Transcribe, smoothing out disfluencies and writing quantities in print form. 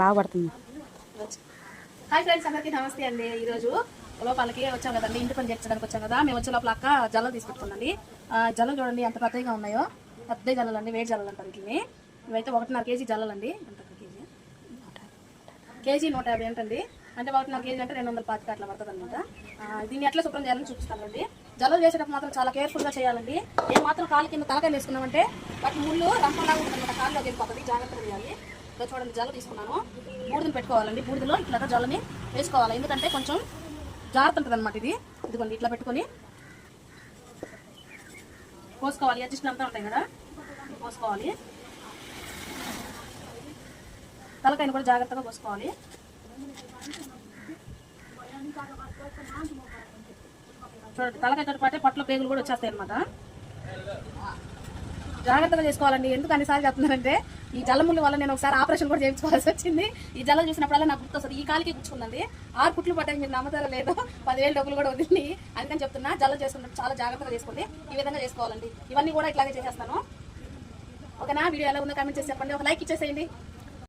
బాగా పడుతుంది. Hi friends, అందరికీ నమస్తే అండి. ఈరోజు లోపలికి వచ్చాం కదండి, ఇంటి పని చేర్చడానికి వచ్చాం కదా. మేము వచ్చే లోపల అక్క జల్లలు తీసుకుంటుందండి. జల్లలు చూడండి ఎంత పెద్దగా ఉన్నాయో, పెద్ద జల్లలు అండి, వేడి జల్లలు అంటారు వీటిని. ఇవైతే 1.5 కేజీ జల్లలండి. ఎంత కేజీ 150 ఏంటండి, అంటే 1.5 కేజీ అంటే 225 అట్లా పడుతుంది అనమాట. దీన్ని ఎట్లా శుభ్రం చేయాలని చూపిస్తానండి. జల్లలు చేసేటప్పుడు మాత్రం చాలా కేర్ఫుల్గా చేయాలండి. ఏ మాత్రం కాలు కింద తలకాయలు వేసుకున్నామంటే వాటి ముళ్ళు రంపంలాగా ఉంటుంది, కాళ్ళలోకి వెళ్ళిపోతుంది. జాగ్రత్తగా చేయాలి. ఇలా చూడండి, జల్ల తీసుకున్నాను. బూడిదని పెట్టుకోవాలండి. బూడిదలో ఇట్లా జల్లని వేసుకోవాలి, ఎందుకంటే కొంచెం జాగ్రత్త ఉంటుంది అనమాట. ఇదిగోండి ఇట్లా పెట్టుకొని పోసుకోవాలి. అడ్జస్ట్ అంతా ఉంటాయి కదా, పోసుకోవాలి. తలకాయను కూడా జాగ్రత్తగా పోసుకోవాలి. చూడండి, తలకాయతో పాటే పట్ల పేగులు కూడా వచ్చేస్తాయి అనమాట. జాగ్రత్తగా చేసుకోవాలండి. ఎందుకు అన్నిసార్లు చెప్తున్నారంటే, ఈ జల్లముళ్ళ వల్ల నేను ఒకసారి ఆపరేషన్ కూడా చేయించుకోవాల్సి వచ్చింది. ఈ జల్లం చూసినప్పుడల్లా నాకు గుర్తొస్తుంది. ఈ కాలికి గుచ్చుకుందండి, 6 కుట్లు పట్టాయి. మీరు నమ్మతారో లేదో, 10,000 డబ్బులు కూడా వదిలి. అందుకని చెప్తున్నా, జల్లం చేసుకున్నప్పుడు చాలా జాగ్రత్తగా చేసుకోండి. ఈ విధంగా చేసుకోవాలండి. ఇవన్నీ కూడా ఇట్లాగే చేసేస్తాను. ఓకేనా? వీడియో ఎలా ఉందో కామెంట్ చేసి చెప్పండి. ఒక లైక్ ఇచ్చేసేయండి.